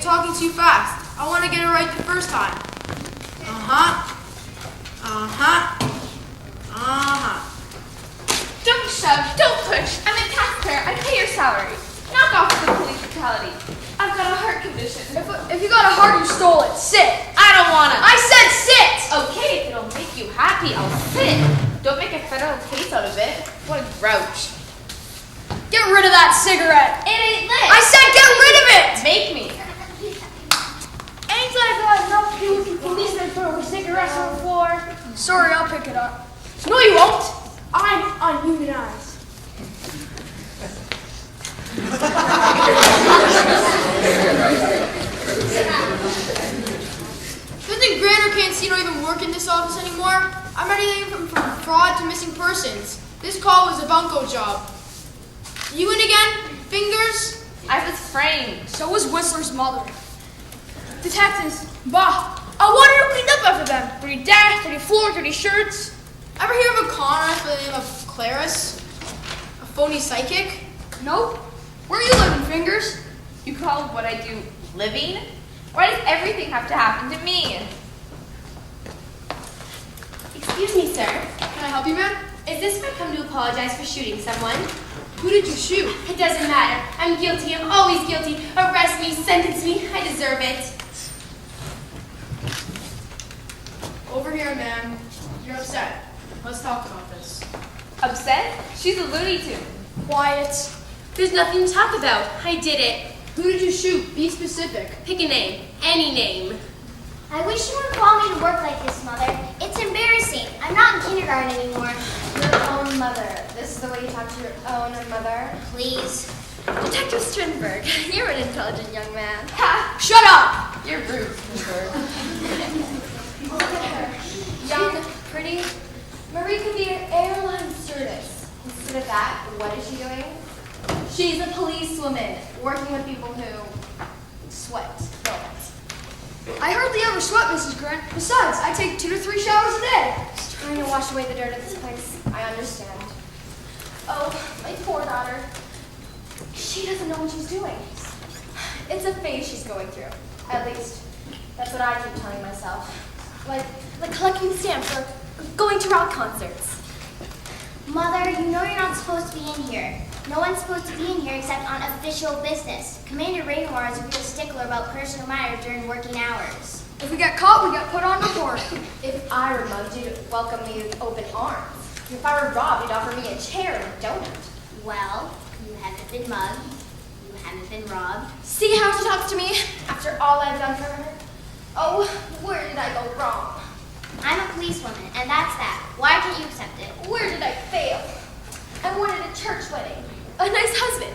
talking too fast. I want to get it right the first time. Don't shove, don't push. I'm a taxpayer. I pay your salary. Knock off with the police brutality. I've got a heart condition. If you got a heart, you stole it. Sit. I don't wanna. I said sit! Okay, if it'll make you happy, I'll sit. Don't make a federal case out of it. What a grouch. Get rid of that cigarette. It ain't lit. I said get rid of it! Make me. Ain't I got enough to do with the policeman throwing cigarettes on the floor? Sorry, I'll pick it up. No, you won't. I'm ununionized. Good thing Grant or Cancino don't even work in this office anymore. I'm everything from fraud to missing persons. This call was a bunco job. You in again? Fingers? I was framed. So was Whistler's mother. Detectives, bah, I wanted to clean up after them. Dirty dash, dirty floor, dirty shirts. Ever hear of a con artist by the name of Clarice? A phony psychic? Nope. Where you living, Fingers? You call what I do living? Why does everything have to happen to me? Excuse me, sir. Can I help you, ma'am? Is this where I come to apologize for shooting someone? Who did you shoot? It doesn't matter. I'm guilty. I'm always guilty. Arrest me, sentence me. I deserve it. Over here, ma'am. You're upset. Let's talk about this. Upset? She's a Looney Tune. Quiet. There's nothing to talk about. I did it. Who did you shoot? Be specific. Pick a name. Any name. I wish you wouldn't call me to work like this, Mother. It's embarrassing. I'm not in kindergarten anymore. Your own mother. This is the way you talk to your own mother. Please. Detective Strindberg, you're an intelligent young man. Ha! Shut up! You're rude, Strindberg. Look at her. Young, pretty. Marie could be an airline stewardess. Instead of that, what is she doing? She's a policewoman, working with people who sweat bullets. I hardly ever sweat, Mrs. Grant. Besides, I take 2 to 3 showers a day. Just trying to wash away the dirt of this place. I understand. Oh, my poor daughter. She doesn't know what she's doing. It's a phase she's going through. At least, that's what I keep telling myself. Like collecting stamps or going to rock concerts. Mother, you know you're not supposed to be in here. No one's supposed to be in here except on official business. Commander Raynor is a real stickler about personal matters during working hours. If we get caught, we get put on report. If I were mugged, you'd welcome me with open arms. If I were robbed, you'd offer me a chair and a donut. Well, you haven't been mugged. You haven't been robbed. See how she talks to me after all I've done for her? Oh, where did I go wrong? I'm a policewoman, and that's that. Why can't you accept it? Where did I fail? I wanted a church wedding, a nice husband,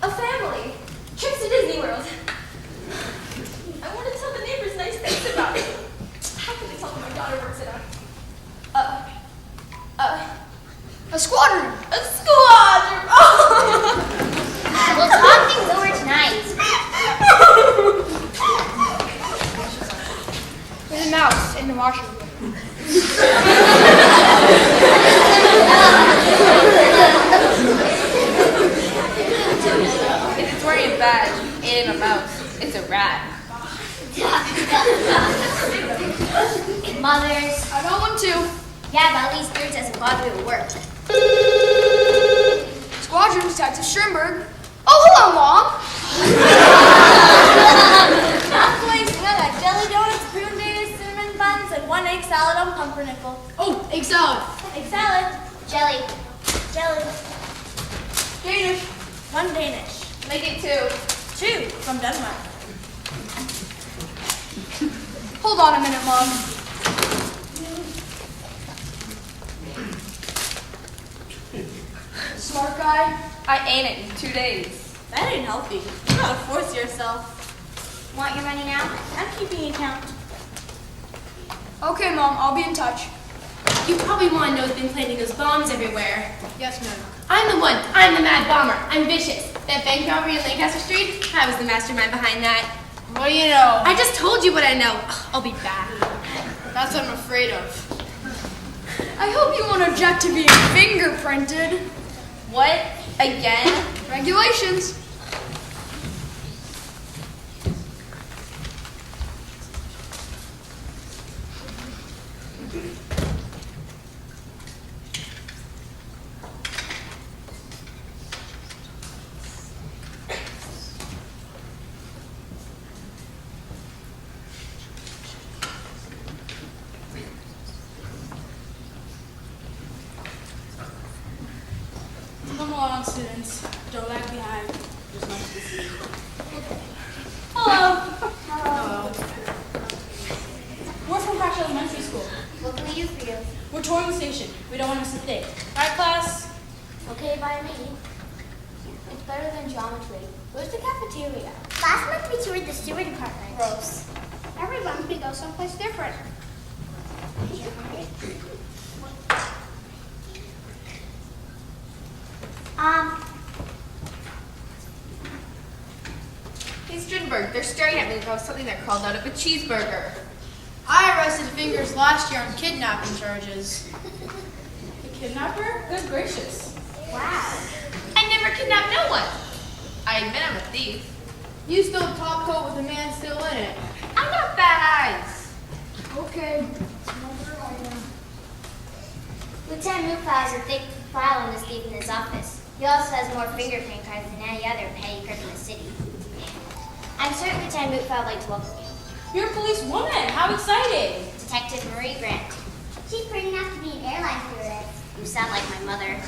a family, trips to Disney World. I want to tell the neighbors nice things about me. How can they tell them my daughter works at A squadron. a squadron? Oh. We'll talk things over tonight. There's a mouse in the washroom. If it's wearing a badge, it ain't a mouse. It's a rat. Mothers. I got one too. Yeah, but at least yours doesn't bother to work. Squadron Detective Strindberg. Oh, hello, Mom. Please, we got jelly donuts, prune dates, cinnamon buns, and 1 egg salad on pumpernickel. Oh, egg salad. Egg salad. Jelly. Danish. 1 Danish. Make it 2. 2 from Denmark. Hold on a minute, Mom. Smart guy. I ain't it in 2 days. That ain't healthy. You gotta force yourself. Want your money now? I'm keeping account. Okay, Mom, I'll be in touch. You probably want to know who's been planting those bombs everywhere. Yes, ma'am. I'm the one. I'm the mad bomber. I'm vicious. That bank robbery in Lancaster Street, I was the mastermind behind that. What do you know? I just told you what I know. I'll be back. That's what I'm afraid of. I hope you won't object to being fingerprinted. What? Again? Regulations. students. Don't lag behind. There's much to see. Hello. Hello. We're from Crash Elementary School. What can we do for you? We're touring the station. We don't want to miss a thing. Right, class? Okay, by me. It's better than geometry. Where's the cafeteria? Last month we toured the sewer department. Gross. Every month we go someplace different. Hey, Strindberg, they're staring at me about something that crawled out of a cheeseburger. I arrested Fingers last year on kidnapping charges. The kidnapper? Good gracious. Wow. I never kidnapped no one. I admit I'm a thief. You stole a top coat with a man still in it. I got bad eyes. Okay. Lieutenant Mufal has a thick file on this thief in his office. He also has more fingerprint cards than any other petty crook in the city. I'm certain Lieutenant Mufal would like to welcome you. You're a police woman. How exciting. Detective Marie Grant. She's pretty enough to be an airline stewardess. You sound like my mother.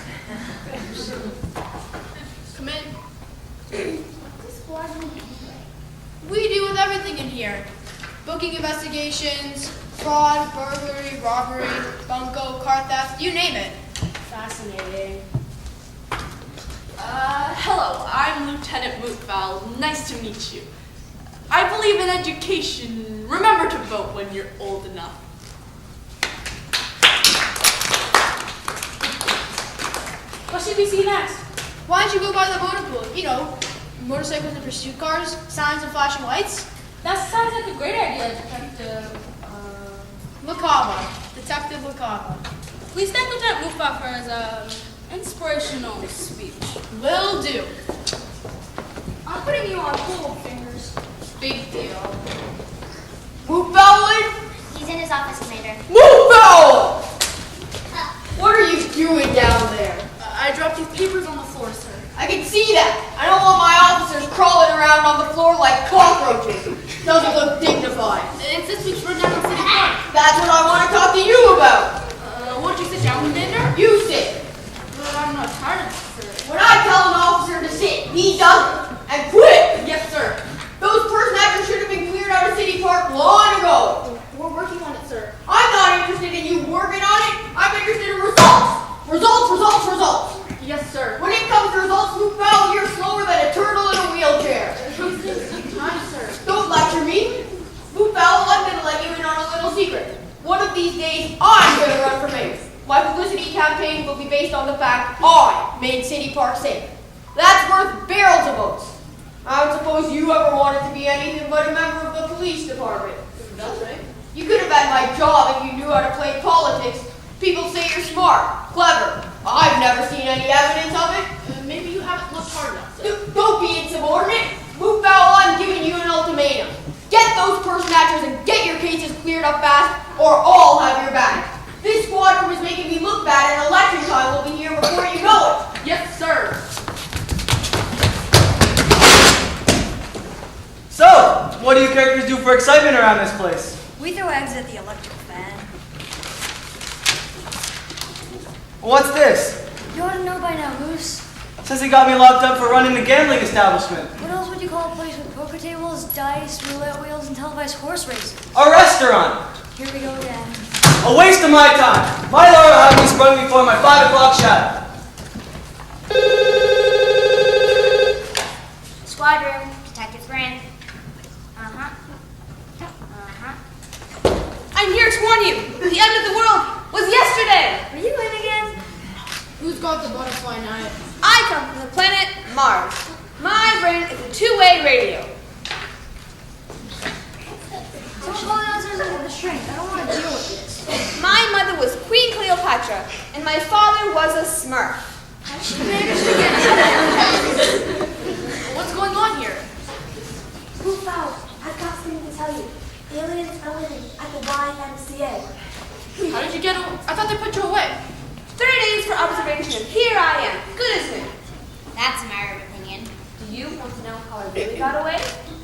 Come in. This squad meeting. We deal with everything in here. Booking investigations, fraud, burglary, robbery, bunco, car theft, you name it. Fascinating. Hello, I'm Lieutenant Mufal. Nice to meet you. I believe in education. Remember to vote when you're old enough. What should we see next? Why don't you go by the motor pool? You know, motorcycles and pursuit cars, signs and flashing lights. That sounds like a great idea, Detective. Lacava. Detective Lacava. Please thank Lieutenant Mufal for his inspirational speech. Will do. I'm putting you on hold, Fingers. Big deal. Mufal? He's in his office, Commander. Mufal! What are you doing down there? I dropped these papers on the floor, sir. I can see that. I don't want my officers crawling around on the floor like cockroaches. Doesn't look dignified. It's this week's rundown on City Park. That's what I want to talk to you about. Won't you sit down, Commander? You sit. But I'm not tired of this, sir. When I tell an officer to sit, he does it. And quick! Yes, sir. Those person actors should have been cleared out of City Park long ago. We're working on it, sir. I'm not interested in you working on it. I'm interested in results. Results, results, results. Yes, sir. When it comes to results, Mufal, you're slower than a turtle in a wheelchair. These things take time, sir. Don't lecture me. Mufal, I'm going to let you in on a little secret. One of these days, I'm going to run for mayor. My publicity campaign will be based on the fact I made City Park safe. That's worth barrels of votes. I don't suppose you ever wanted to be anything but a member of the police department. That's right. You could have had my job if you knew how to play politics. People say you're smart, clever. I've never seen any evidence of it. Maybe you haven't looked hard enough, sir. Don't be insubordinate. Mufal, I'm giving you an ultimatum. Get those person actors and get your cases cleared up fast, or I'll have your back. This squadron was making me look bad, and election time will be here before you know it. Yes, sir. So, what do you characters do for excitement around this place? We throw eggs at the electric fan. What's this? You ought to know by now, Moose. Says he got me locked up for running the gambling establishment. What else would you call a place with poker tables, dice, roulette wheels, and televised horse races? A restaurant! Here we go again. A waste of my time! My lawyer will have me sprung before my 5 o'clock shadow. Squad room. Detective Grant. I'm here to warn you. The end of the world was yesterday. Are you in again? Who's got the butterfly knife? I come from the planet Mars. My brain is a two-way radio. Don't call the answers under the shrink. I don't want to deal with this. My mother was Queen Cleopatra, and my father was a Smurf. How did she manage to get What's going on here? Mufal, I've got something to tell you. Aliens are living at the YMCA. How did you get away? I thought they put you away. 3 days for observation, and here I am, good as new. That's a matter of opinion. Do you want to know how I really got away?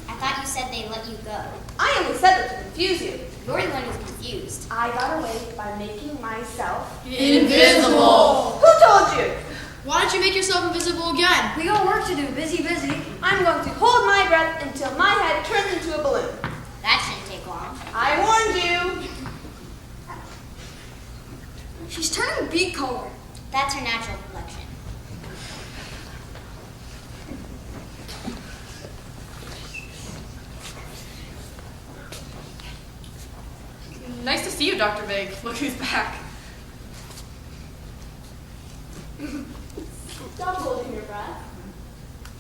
I thought you said they let you go. I only said that to confuse you. You're the one who's confused. I got away by making myself Invisible. Who told you? Why don't you make yourself invisible again? We got work to do. Busy, busy. I'm going to hold my breath until my head turns into a balloon. That shouldn't take long. I warned you. She's turning beet color. That's her natural complexion. Nice to see you, Dr. Vague. Look who's back. Stop holding your breath.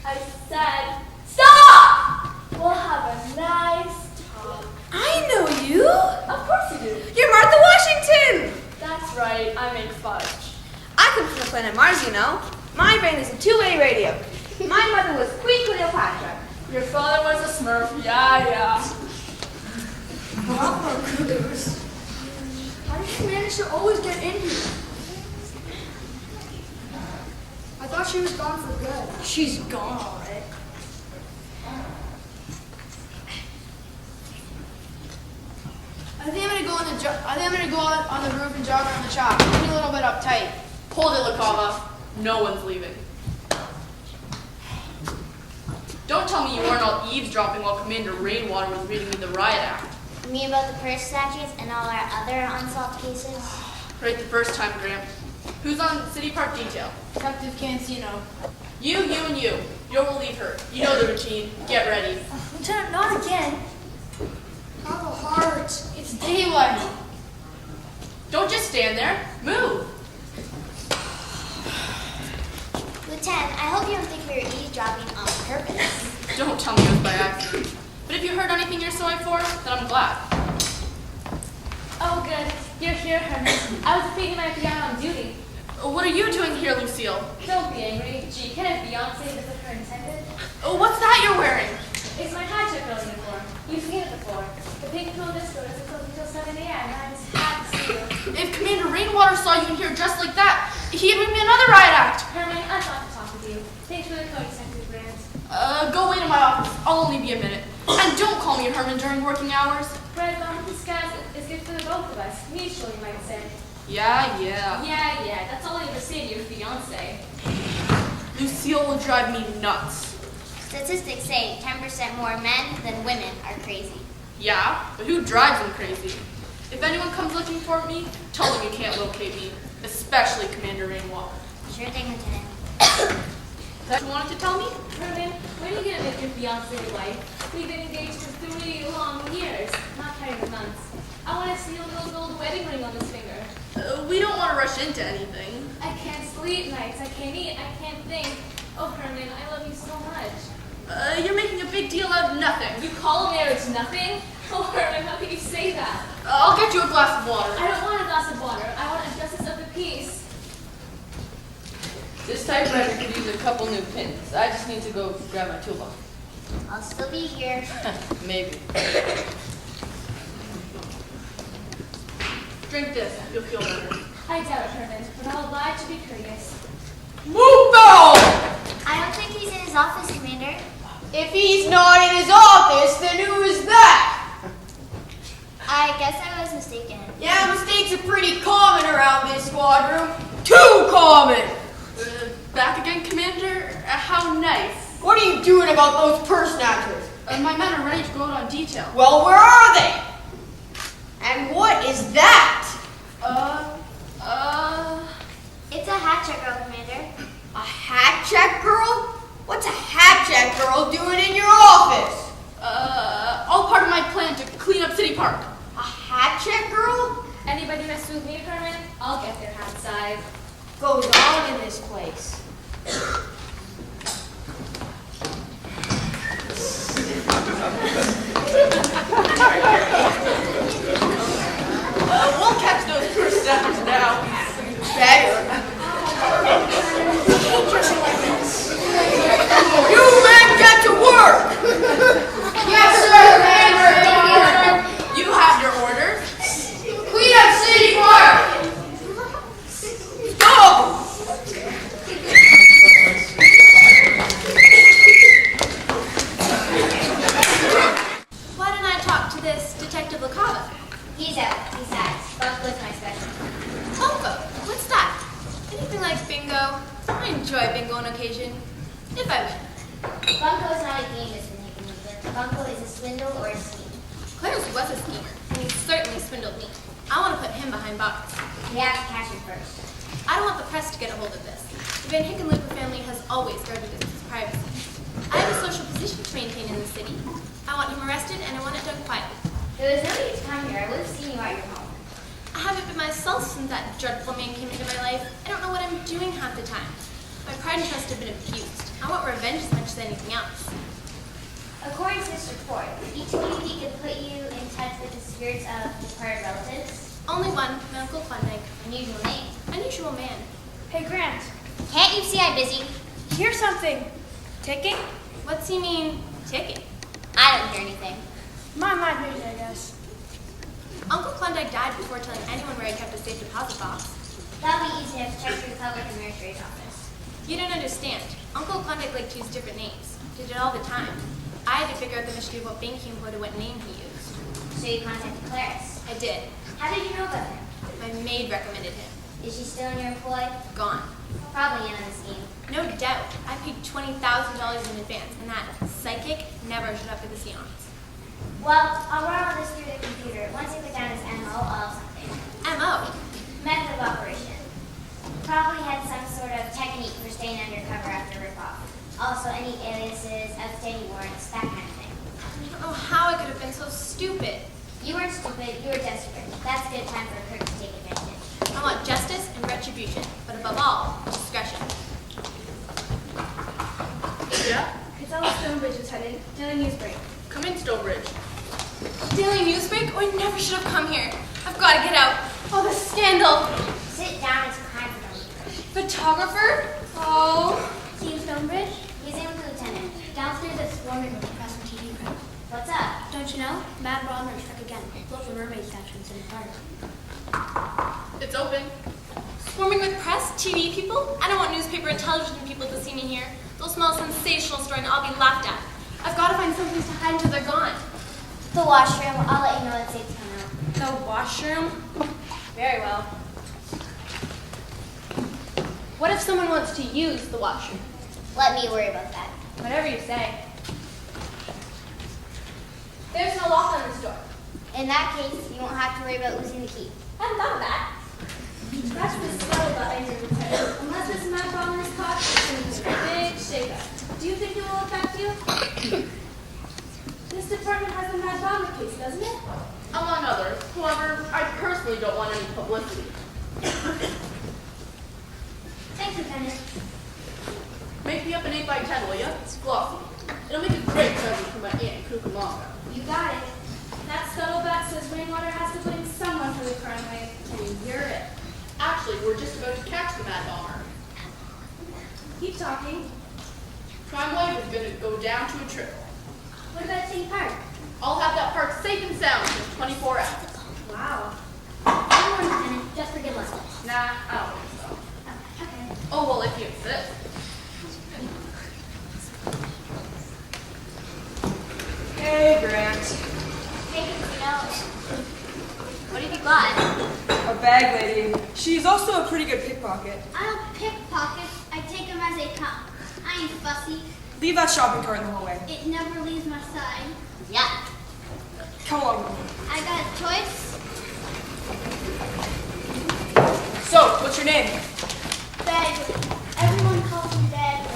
I said, stop! We'll have a nice talk. I know you. Of course you do. You're Martha Washington. That's right, I make fudge. I come from the planet Mars, you know. My brain is a two-way radio. My mother was Queen Cleopatra. Your father was a Smurf. Yeah. How did she manage to always get in here? I thought she was gone for good. She's gone, all right. I think I'm gonna go on the roof and jog around the shop. I'm a little bit uptight. Hold it, LaCava. No one's leaving. Don't tell me you weren't all eavesdropping while Commander Rainwater was reading me the Riot Act. You mean about the purse statutes and all our other unsolved cases? Right the first time, Graham. Who's on City Park detail? Detective Cancino. You, and you. You'll relieve her. You know the routine. Get ready. Lieutenant, not again. Have a heart. It's daylight. Don't just stand there. Move. Lieutenant, I hope you don't think we were eavesdropping on purpose. Don't tell me it was by accident. But if you heard anything you're sorry for, then I'm glad. Oh, good. You're here, Herman. I was feeding my piano on duty. What are you doing here, Lucille? Don't be angry. Gee, can it Beyonce visit her intended? What's that you're wearing? It's my high check girl uniform. You've seen it before. The pink pill disco doesn't close until 7 a.m. and I'm just happy to see you. If Commander Rainwater saw you in here dressed like that, he'd bring me another riot act. Herman, I'd love to talk with you. Thanks for the co-detective grant. Go wait in my office. I'll only be a minute. And don't call me Herman during working hours. Bread on disguise is good for the both of us. Mutual, you might say. Yeah. Yeah. That's all I ever say to your fiance. Lucille will drive me nuts. Statistics say 10% more men than women are crazy. Yeah, but who drives them crazy? If anyone comes looking for me, tell them you can't locate me. Especially Commander Rainwater. Sure thing, Lieutenant. That you wanted to tell me? Herman, when are you gonna make your fiance your wife? We've been engaged for 3 long years, not counting the months. I want to see a little gold wedding ring on this finger. We don't want to rush into anything. I can't sleep nights. I can't eat. I can't think. Oh, Herman, I love you so much. You're making a big deal out of nothing. You call marriage nothing? Oh, Herman, how could you say that? I'll get you a glass of water. I don't want a glass of water. I want a justice of the peace. This typewriter could use a couple new pins. I just need to go grab my toolbox. I'll still be here. Maybe. Drink this. You'll feel better. I doubt it, Herman, but I'll oblige to be courteous. Move out! I don't think he's in his office, Commander. If he's not in his office, then who is that? I guess I was mistaken. Yeah, mistakes are pretty common around this squad room. Too common! Back again, Commander? How nice. What are you doing about those purse snatchers? My men are ready to go out on detail. Well, where are they? And what is that? It's a hat check girl, Commander. A hat check girl? What's a hat check girl doing in your office? All part of my plan to clean up City Park. A hat check girl? Anybody mess with me, Herman? I'll get their hat size. Goes on in this place. We'll catch those purse snatchers now. Better. You men get to work! Yes, sir, Commander! You have your orders. Clean up City Park! Go! Why don't I talk to this Detective LaCava? He's out. Besides, Buffalo's my specialty. Bunko, what's that? Anything like bingo? I enjoy bingo on occasion, if I win. Bunko is not a game, Mr. Hickenlooper. Bunko is a swindle or a scheme. Clarence was a schemer, and he certainly swindled me. I want to put him behind bars. We have to catch him first. I don't want the press to get a hold of this. The Van Hickenlooper family has always guarded its privacy. I have a social position to maintain in the city. I want him arrested, and I want it done quietly. There was no need to come here. I would have seen you at your home. I haven't been myself since that dreadful man came into my life. I don't know what I'm doing half the time. My pride and trust have been abused. I want revenge as much as anything else. According to this report, each community could put you in touch with the spirits of departed relatives. Only one, my Uncle Klondike. Unusual name. Unusual man. Hey, Grant. Can't you see I'm busy? Here's something. Ticking? What's he mean, ticking? I don't hear anything. My maybe, I guess. Uncle Klondike died before telling anyone where he kept his safe deposit box. That'll be easy enough to check through the public administrator's office. You don't understand. Uncle Klondike liked to use different names. Did it all the time. I had to figure out the mystery of what bank he employed and what name he used. So you contacted Clarice. I did. How did you know about him? My maid recommended him. Is she still in your employ? Gone. Probably in on the scheme. No doubt. I paid $20,000 in advance, and that psychic never showed up at the seance. Well, I'll run all this through the computer. Once you put down his MO, I'll have something. M.O. Method of operation. Probably had some sort of technique for staying undercover after ripoff. Also, any aliases, outstanding warrants, that kind of thing. I don't know how I could have been so stupid. You weren't stupid, you were desperate. That's a good time for a crook to take advantage. I want justice and retribution, but above all, discretion. Yeah? It's Alice Stonebridge, Lieutenant. Daily Newsbreak. Come in, Stonebridge. Daily Newsbreak? Oh, I never should have come here. I've got to get out. Oh, the scandal. Sit down, it's time for Stonebridge. Photographer? Oh. Team Stonebridge? He's in with the lieutenant. Downstairs at Swarming with the press and TV crowd. What's up? Don't you know? Mad Bomber struck again. Both the mermaid statues in the park. It's open. Swarming with press, TV people? I don't want newspaper and television people to see me here. They'll smell a sensational story and I'll be laughed at. I've got to find some place to hide until they're gone. The washroom. I'll let you know when it's safe to come out. The washroom? Very well. What if someone wants to use the washroom? Let me worry about that. Whatever you say. There's no lock on this door. In that case, you won't have to worry about losing the key. I hadn't thought of that. That's the scuttlebutt, Major Lieutenant. Unless this mad bomber is caught, it's going to be a big shakeup. Do you think it will affect you? This department has a mad bomber case, doesn't it? Among others. However, I personally don't want any publicity. Thanks, Lieutenant. Make me up an 8x10, will ya? It's glossy. It'll make a great present for my Aunt Cucamonga. You got it. That scuttlebutt says Rainwater has to blame someone for the crime wave. And you're it. Actually, we're just about to catch the Mad Bomber. Keep talking. Crime wave is going to go down to a trickle. What about St. Park? I'll have that park safe and sound within 24 hours. Wow. One more, Lieutenant, just for good luck. Nah, I don't think so. Okay. Oh, well, if you insist. Hey, Grant. Hey, Casino. What have you got? A bag lady. She's also a pretty good pickpocket. I don't pickpocket. I take them as they come. I ain't fussy. Leave that shopping cart in the hallway. It never leaves my side. Yeah. Come along with me. I got a choice. So, what's your name? Bagley. Everyone calls me Bagley.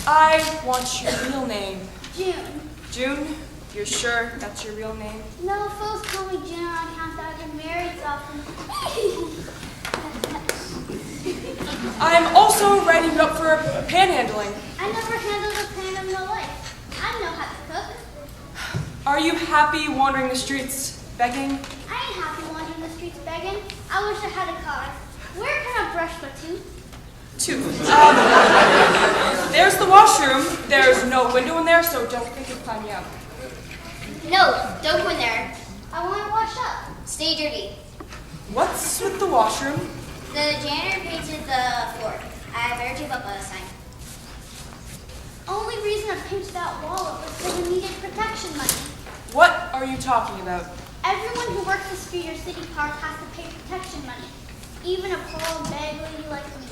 I want your real name. June. June? You're sure that's your real name? No, folks call me June on account that I get married so often. I'm also writing you up for panhandling. I never handled a pan in my life. I know how to cook. Are you happy wandering the streets begging? I ain't happy wandering the streets begging. I wish I had a car. Where can I brush my tooth? There's the washroom. There's no window in there, so don't think of climbing out. No, don't go in there. I want to wash up. Stay dirty. What's with the washroom? The janitor painted the floor. I better take up by this time. Only reason I painted that wall up was because I needed protection money. What are you talking about? Everyone who works the Streeter City Park has to pay protection money. Even a poor old bag lady like me.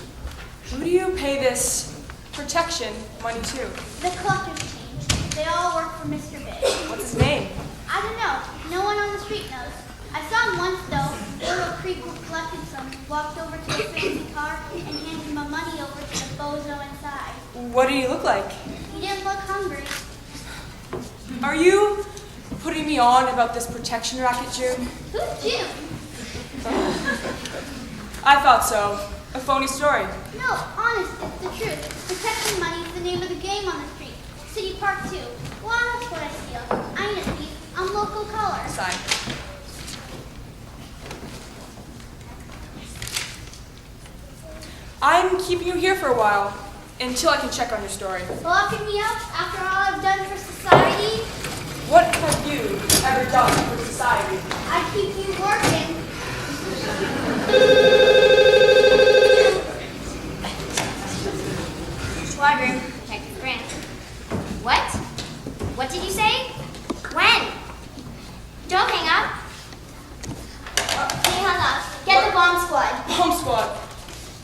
Who do you pay this protection money to? The collector's change. They all work for Mr. Big. What's his name? I don't know. No one on the street knows. I saw him once, though. Little Creek who collected some walked over to the fancy car and handed my money over to the bozo inside. What did he look like? He didn't look hungry. Are you putting me on about this protection racket, June? Who's June? I thought so. A phony story. No, honest, it's the truth. Protection money is the name of the game on the street. City Park, too. Well, that's what I steal. I ain't a thief. I'm local color. Sign. I'm keeping you here for a while, until I can check on your story. Locking me up after all I've done for society? What have you ever done for society? I keep you working. Squadron, Detective Grant. What? What did you say? When? Don't hang up. He hung up. Get the bomb squad. Bomb squad.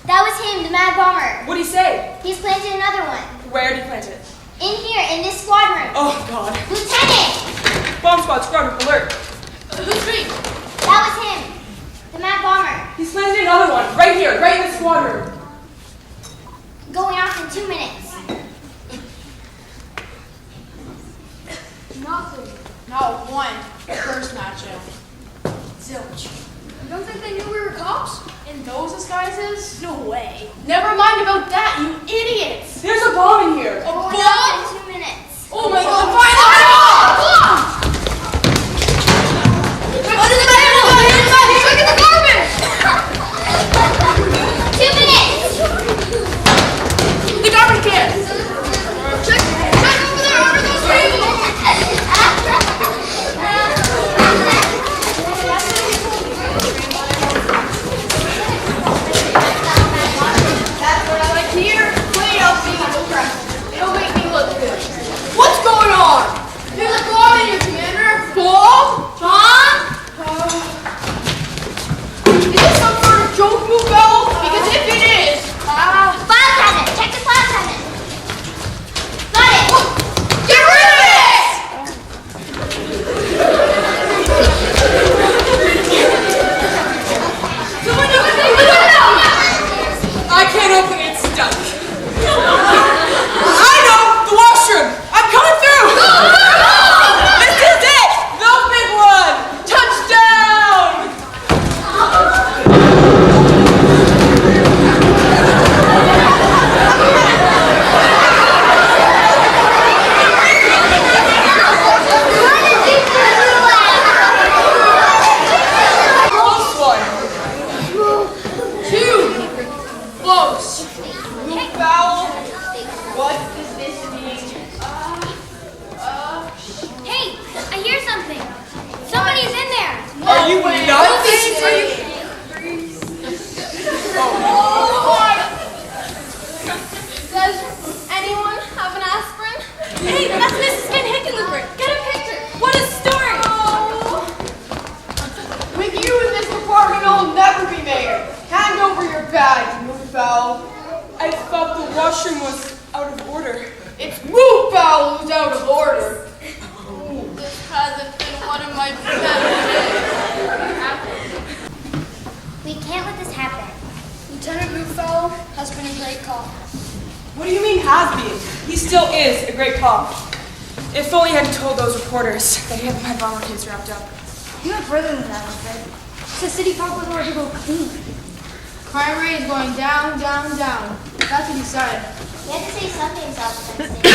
That was him, the mad bomber. What'd he say? He's planted another one. Where did he plant it? In here, in this squadron. Oh, God. Lieutenant! Bomb squad, squadron, alert. Who's me? That was him. The mad bomber. He's planted another one, right here, right in the squadron. Going off in 2 minutes. Nothing. Not one. First matchup. Zilch. You don't think they knew we were cops? In those disguises? No way. Never mind about that, you idiots! There's a bomb in here. A Going bomb? off in 2 minutes. Oh my god, find the bomb! What is it? Look at the garbage! 2 minutes! The garbage can! Check over there, under those tables! That's what I like to hear. Wait, I'll see you. It'll make me look good. What's going on? There's a bomb in here, Commander. Bomb? Is this some sort of joke, Blue Bell? Because if it is, File cabinet. Check the file cabinet. Got it. get rid of it! Someone do it! I can't open it, it's stuck. I know, the washroom. I'm coming through. This is it, the big one. Touchdown. Close one. Two! Close! Blue foul! What does this mean? Hey, I hear something. Somebody's in there. Are you nuts? Does anyone have an aspirin? Hey, that's Mrs. Van Hickenlooper. Get a picture. What a story. With you in this department, I'll never be mayor. Hand over your badge, Blue foul. I thought the washroom was out of order. It's Blue foul who's out of order. This hasn't been one of my better days. We can't let this happen. Lieutenant Moonfellow has been a great cop. What do you mean has been? He still is a great cop. If only I had told those reporters that he had my bomber kids wrapped up. You went further than that, Alfred. It's a city park with where to go clean. Crime rate is going down, down, down. That's what he said. We have to say something self-defense.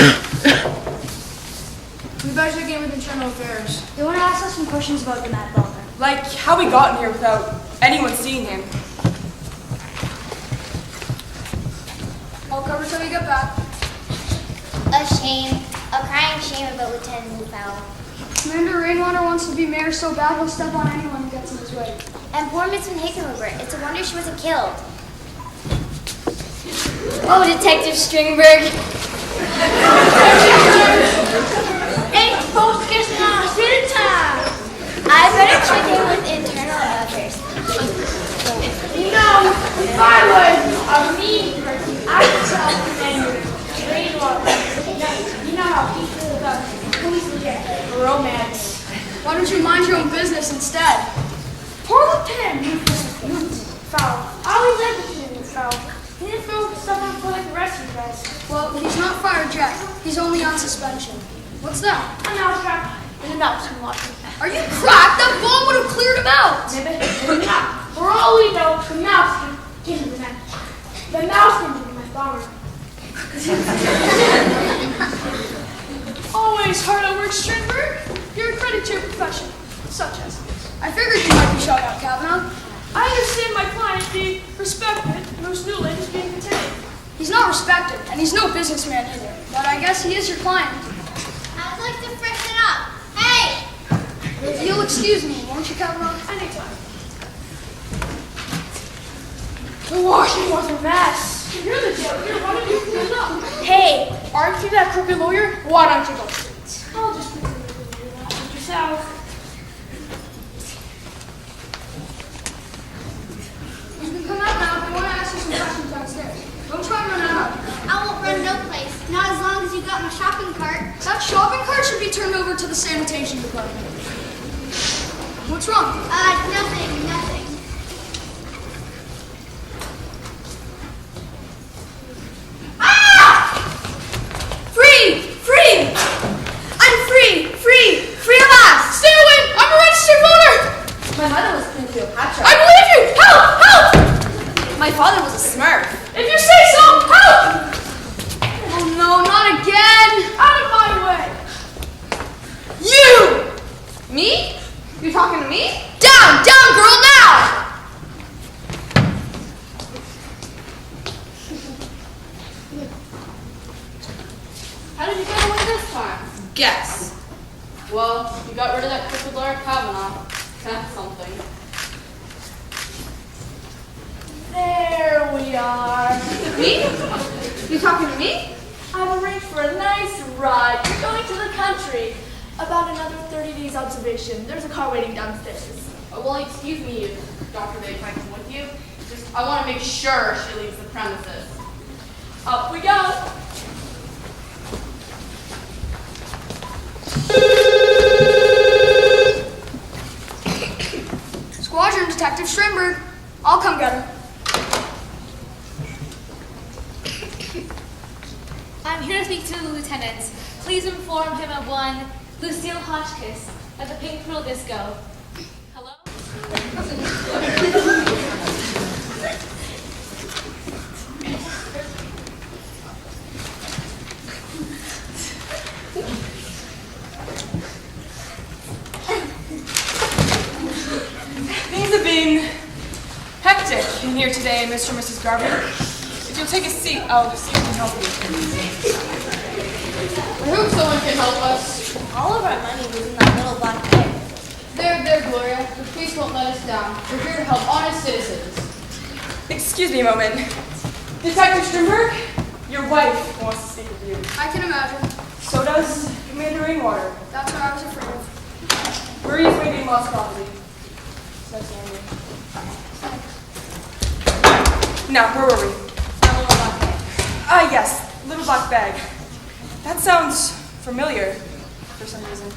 We better check in with internal affairs. They want to ask us some questions about the Mad Bomber. Like how we got in here without anyone seeing him. I'll cover till you get back. A shame. A crying shame about Lieutenant Moonfowl. Commander Rainwater wants to be mayor so bad he'll step on anyone who gets in his way. And poor Miss Van Hickenlooper. It's a wonder she wasn't killed. Oh, Detective Stringberg. Hey, folks, guess not. Sit time. I better check in with internal affairs. You know, if I was a mean person, I instead. Poor Lieutenant Foul. I always like Lieutenant Foul. He didn't throw stuff on for like the rest of you guys. Well, he's not fired yet. He's only on suspension. What's that? A mouse trap. And a mouse can watch him. Are you cracked? That bomb would have cleared him out. Maybe not. For all we know, the mouse can get him. The mouse can be my bomber. Always hard at work, Strindberg. You're a credit to your profession, such as. I figured you might be shot out, Kavanaugh. I understand my client being respected, Moose Newland is being detained. He's not respected, and he's no businessman either. But I guess he is your client. I'd like to freshen up. Hey! If you'll excuse me, won't you, Kavanaugh? Anytime. The washing was a mess. You're the jailer. Why don't you clean it up? Hey, aren't you that crooked lawyer? Why don't you go straight? I'll just pretend to do that yourself. You can come out now if I want to ask you some questions downstairs. Don't try and run out. I won't run no place. Not as long as you got my shopping cart. That shopping cart should be turned over to the sanitation department. What's wrong? Nothing. Free! I'm free at last! Stay away! I'm a registered voter! My mother was Queen Cleopatra. I believe you! Help! My father was a Smurf. If you say so, help! Oh no, not again! Out of my way! You! Me? You're talking to me? Down, girl, now! How did you get away this time? Guess. Well, you got rid of that crooked lawyer Kavanaugh. That's something. There we are. Me? You talking to me? I've arranged for a nice ride. We're going to the country. About another 30 days observation. There's a car waiting downstairs. Well, excuse me, Dr. Day, if I come with you. Just, I want to make sure she leaves the premises. Up we go. Squadron Detective Strindberg. I'll come get her. I'm here to speak to the lieutenant. Please inform him of one Lucille Hotchkiss at the Pink Pearl Disco. Hello? Things have been hectic in here today, Mr. and Mrs. Garvey. If you'll take a seat, I'll see if I can help you. I hope someone can help us. All of our money was in that little black bag. There, Gloria. The police won't let us down. We're here to help honest citizens. Excuse me a moment. Detective Strindberg, your wife wants to speak with you. I can imagine. So does Commander Rainwater. That's what I was afraid of. Marie's waiting lost property. So that's Andrew. Now, where were we? That little black bag. Ah, yes, little black bag. That sounds familiar for some reason.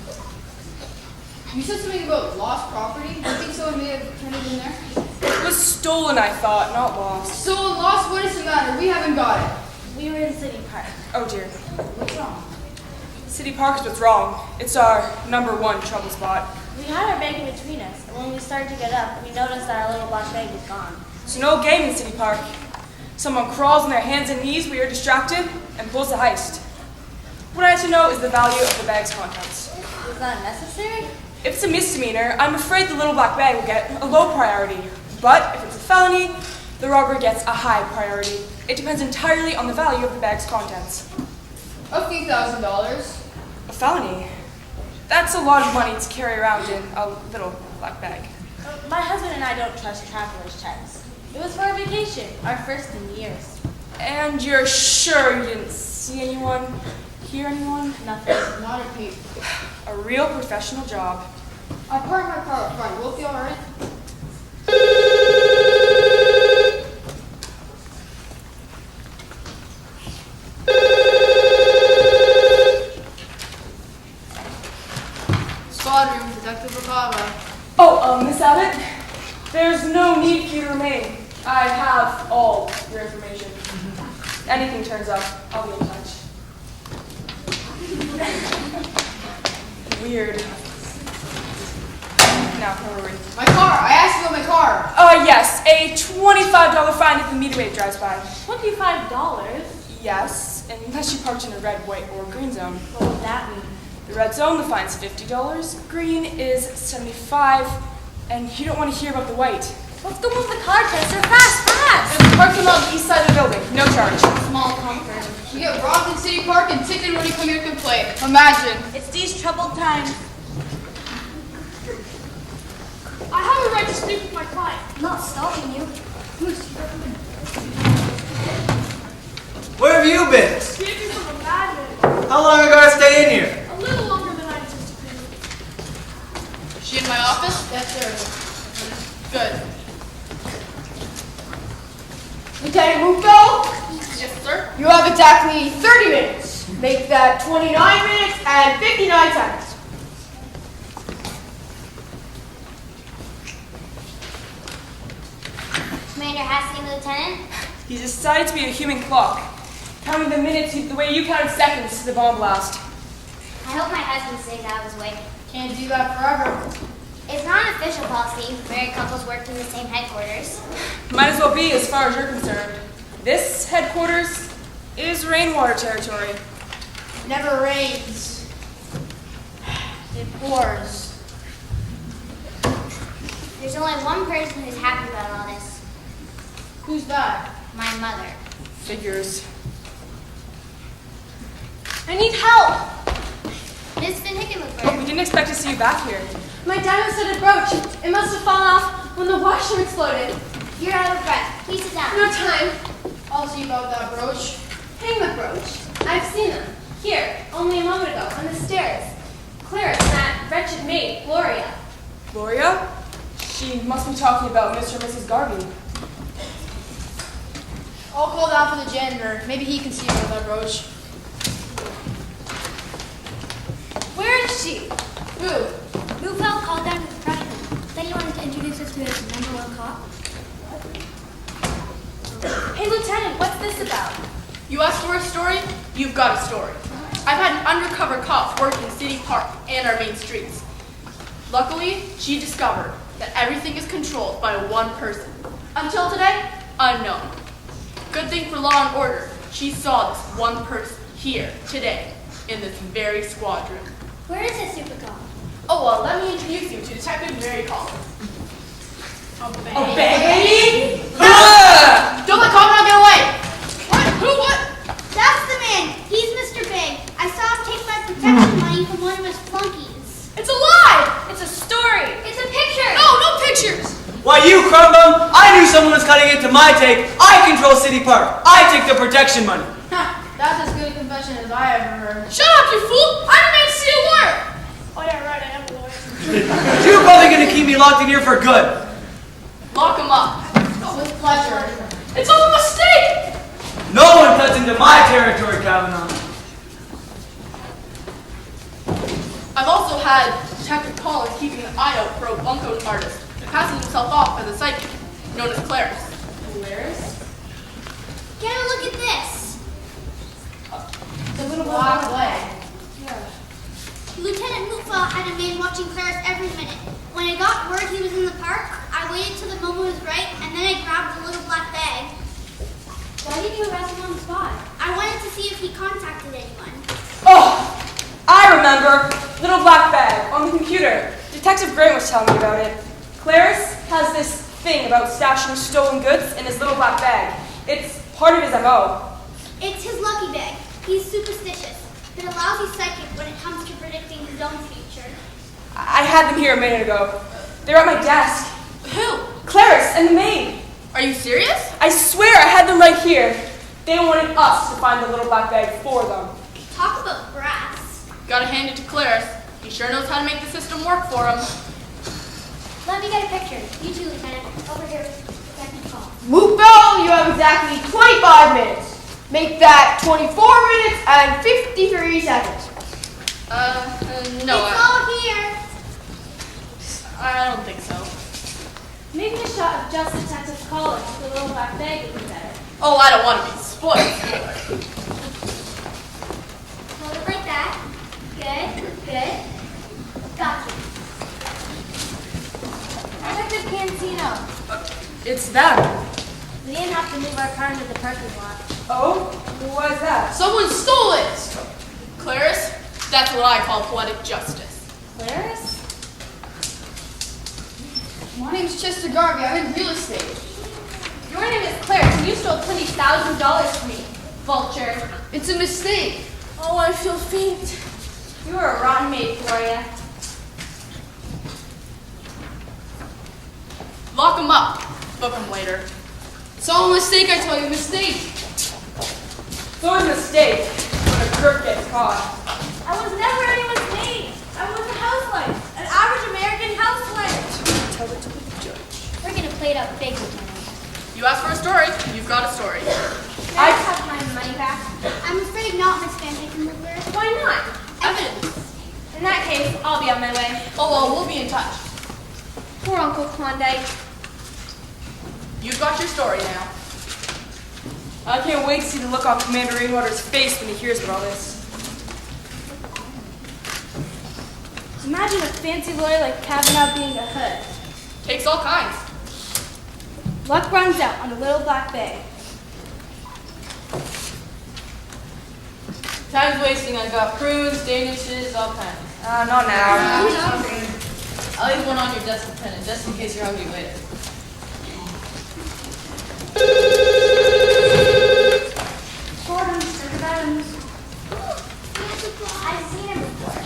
You said something about lost property. Do you think someone may have turned it in there? It was stolen, I thought, not lost. Stolen, lost, what does it matter? We haven't got it. We were in City Park. Oh dear. What's wrong? City Park's what's wrong. It's our #1 trouble spot. We had our bag in between us, and when we started to get up, we noticed that our little black bag was gone. So no game in City Park. Someone crawls on their hands and knees, we are distracted, and pulls the heist. What I have to know is the value of the bag's contents. Was that necessary? If it's a misdemeanor, I'm afraid the little black bag will get a low priority. But if it's a felony, the robber gets a high priority. It depends entirely on the value of the bag's contents. A few $1,000s. A felony? That's a lot of money to carry around in a little black bag. My husband and I don't trust traveler's checks. It was for our vacation, our first in years. And you're sure you didn't see anyone, hear anyone? Nothing. Not a peep. A real professional job. I parked my car up front. Will it be alright? Squad room, Detective Ricava. Oh, have all your information. Anything turns up, I'll be in touch. Weird. Now, where were we? My car. I asked you about my car. Yes, a $25 fine if the meter maid drives by. $25? Yes, unless you parked in a red, white, or green zone. What would that mean? The red zone, the fine's $50. Green is $75, and you don't want to hear about the white. Let's go move the car, Chester. Fast, fast! There's a parking lot on the east side of the building. No charge. Small comfort. You get robbed in City Park and ticketed when you come here to complain. Imagine. It's these troubled times. I have a right to speak with my client. I'm not stopping you. Where have you been? Escaping from a madman. How long are you gonna stay in here? A little longer than I anticipated. Is she in my office? Yes, sir. Good. Lieutenant Muko? Yes, sir. You have exactly 30 minutes. Make that 29 minutes and 59 seconds. Commander Hastings, Lieutenant. He decided to be a human clock, counting the minutes the way you counted seconds to the bomb blast. I hope my husband stays out of his way. Can't do that forever. It's not an official policy. Married couples worked in the same headquarters. Might as well be, as far as you're concerned. This headquarters is rainwater territory. It never rains. It pours. There's only one person who's happy about all this. Who's that? My mother. Figures. I need help. Miss Van We Hickenlooper. didn't expect to see you back here. My diamond studded brooch. It must have fallen off when the washer exploded. You're out of breath. Please sit down. No time. I'll see about that brooch. Hang the brooch. I've seen them. Here, only a moment ago, on the stairs. Clarice and that wretched maid, Gloria. Gloria? She must be talking about Mr. and Mrs. Garvey. I'll call down for the janitor. Maybe he can see about that brooch. Where is she? Who? Mufel called down to the freshman. Then he wanted to introduce us to his #1 cop. Hey, Lieutenant, what's this about? You asked for a story? You've got a story. I've had an undercover cop work in City Park and our main streets. Luckily, she discovered that everything is controlled by one person. Until today, unknown. Good thing for law and order, she saw this one person here today in this very squadron. Where is this super cop? Oh, well, let me introduce you to Detective Mary Collins. A baby? Don't let Commandant get away! What? Who? What? That's the man. He's Mr. Big. I saw him take my protection money from one of his flunkies. It's a lie! It's a story. It's a picture. No pictures! Why, you crumbum! I knew someone was cutting into my take. I control City Park. I take the protection money. That's as good a confession as I ever heard. Shut up, you fool! I didn't mean to see a word! Oh, yeah, right, I am a lawyer. You're probably gonna keep me locked in here for good. Lock him up. With pleasure. It's all a mistake! No one cuts into my territory, Kavanaugh. I've also had Detective Collins keeping an eye out for a bunco artist and passing himself off as a psychic, known as Clarice. Clarice? Get a look at this. The little black leg. Lieutenant Mufel had a man watching Clarice every minute. When I got word he was in the park, I waited till the moment was right, and then I grabbed the little black bag. Why did you arrest him on the spot? I wanted to see if he contacted anyone. Oh, I remember. Little black bag on the computer. Detective Grant was telling me about it. Clarice has this thing about stashing stolen goods in his little black bag. It's part of his MO. It's his lucky bag. He's superstitious, but a lousy psychic when it comes to predicting his own future. I had them here a minute ago. They're at my desk. Who? Clarice and the maid. Are you serious? I swear I had them right here. They wanted us to find the little black bag for them. Talk about brass. Gotta hand it to Clarice. He sure knows how to make the system work for him. Let me get a picture. You too, Lieutenant. Over here. Detective Call. Mufel, you have exactly 25 minutes. Make that 24 minutes and 53 seconds. No, It's all here. I don't think so. Maybe a shot of Just Detective Collins with a little black bag would be better. Oh, I don't want to be spoiled. Hold it like that. Good, good. Got you. Detective Cancino. It's them. We didn't have to move our car into the parking lot. Oh? Why is that? Someone stole it! Clarice, that's what I call poetic justice. Clarice? My name's Chester Garvey. I'm in real estate. Your name is Clarice, and you stole $20,000 from me, vulture. It's a mistake. Oh, I feel faint. You were a rotten maid, Gloria. Lock him up. Book him later. It's all a mistake, I tell you, a mistake. It's always a mistake when a crook gets caught. I was never anyone's maid. I was a housewife, an average American housewife. Tell it to the judge. We're gonna play it up big, Lieutenant. You asked for a story, you've got a story. I have my money back. I'm afraid not, Miss Van Hickenlooper. Why not? Evidence. In that case, I'll be on my way. Oh, well, we'll be in touch. Poor Uncle Klondike. You've got your story now. I can't wait to see the look on Commander Rainwater's face when he hears about all this. Imagine a fancy lawyer like Kavanaugh being a hood. Takes all kinds. Luck runs out on the little black bag. Time's wasting. I got prunes, danishes, all kinds. Not now. I'll leave one on your desk, Lieutenant, just in case you're hungry later. Gordon, Mr. Evans. I've seen him before.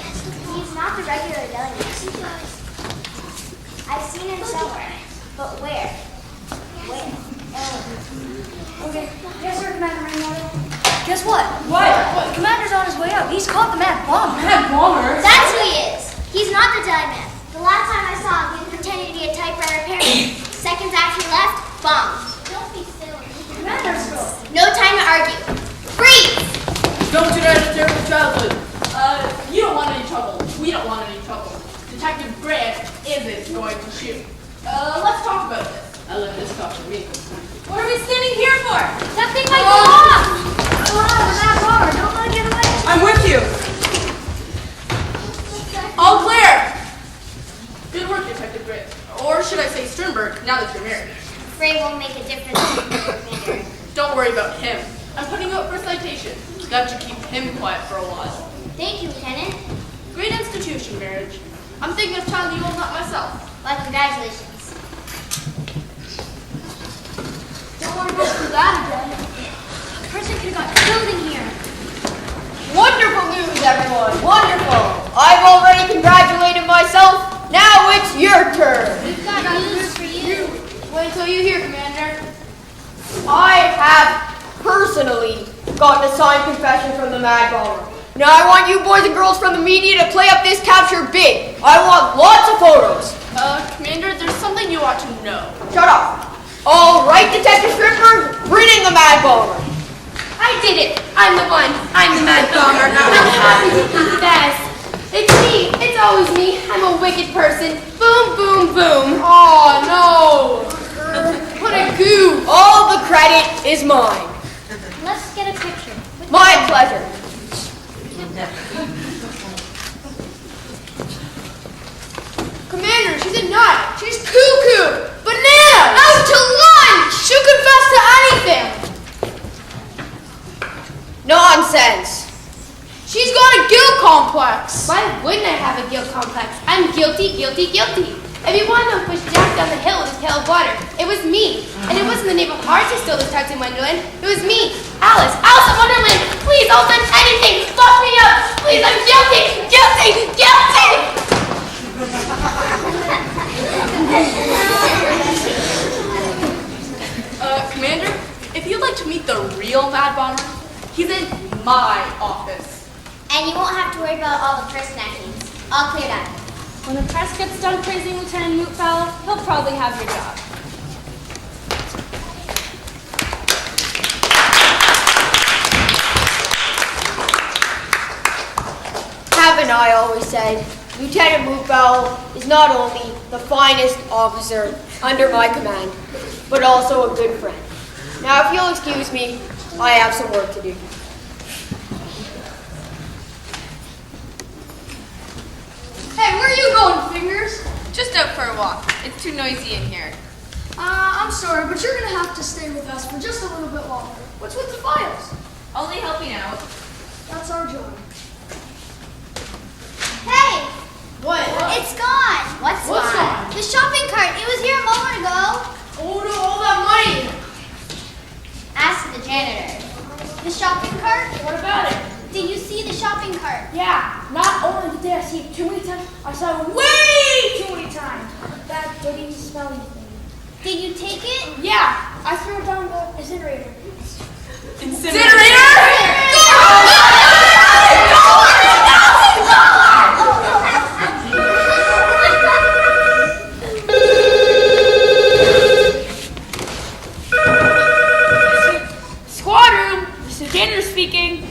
He's not the regular deli man. I've seen him somewhere. But where? Where? Okay. Yes, sir, Commander Rainwater. Guess what? What? The commander's on his way out. He's caught the mad bomber. Mad bomber? That's who he is. He's not the deli man. The last time I saw him, he was pretending to be a typewriter repairman. Seconds after he left, bombed. Don't be silly. Commander's go. No time to argue. Freeze! Don't you know a terrible childhood? You don't want any trouble. We don't want any trouble. Detective Grant isn't going to shoot. Let's talk about this. I let this talk to me. What are we standing here for? That thing might go off! Come on, the mad bomber. Don't let him get away. I'm with you. All clear! Good work, Detective Grant. Or should I say Sternberg, now that you're married. Afraid won't make a difference, Commander. Don't worry about him. I'm putting you up for citation. That should keep him quiet for a while. Thank you, Lieutenant. Great institution, marriage. I'm thinking of tying the old knot myself. Well, congratulations. Don't want to go through that again. A person could have got killed in here. Wonderful news, everyone. Wonderful. I've already congratulated myself. Now it's your turn. We've got news for you. Wait till you hear, Commander. I have personally gotten a signed confession from the Mad Bomber. Now I want you boys and girls from the media to play up this capture big. I want lots of photos. Commander, there's something you ought to know. Shut up. All right, Detective Stripper, bring in the Mad Bomber. I did it. I'm the one. I'm the mad bomber. I'm happy to confess. It's me. It's always me. I'm a wicked person. Boom, boom, boom. Oh no. What a goof. All the credit is mine. Let's get a picture. My pleasure. Commander, she's a nut. She's cuckoo. Bananas. Out to lunch. She'll confess to anything. Nonsense. She's got a guilt complex. Why wouldn't I have a guilt complex? I'm guilty, guilty, guilty. If you want to know who pushed Jack down the hill with his pail of water, it was me. And it wasn't the neighbor Hearts who stole this taxi in Wonderland. It was me, Alice of Wonderland. Please don't send anything. Lock me up. Please, I'm guilty, guilty, guilty. Commander, if you'd like to meet the real Mad Bomber, he's in my office. And you won't have to worry about all the press snackings. All cleared up. When the press gets done praising Lieutenant Mootfowl, he'll probably have your job. Haven't I always said, Lieutenant Mootfowl is not only the finest officer under my command, but also a good friend. Now, if you'll excuse me, I have some work to do. Hey, where are you going, Fingers? Just out for a walk. It's too noisy in here. I'm sorry, but you're gonna have to stay with us for just a little bit longer. What's with the files? Only helping out. That's our job. Hey, What? it's gone. What's gone? The shopping cart. It was here a moment ago. Oh, no, all that money. Ask the janitor. The shopping cart? What about it? Did you see the shopping cart? Yeah, not only did I see it too many times, I saw it way too many times. That dirty, smelly thing. Did you take it? Yeah, I threw it down the incinerator. Squad room, this is janitor speaking.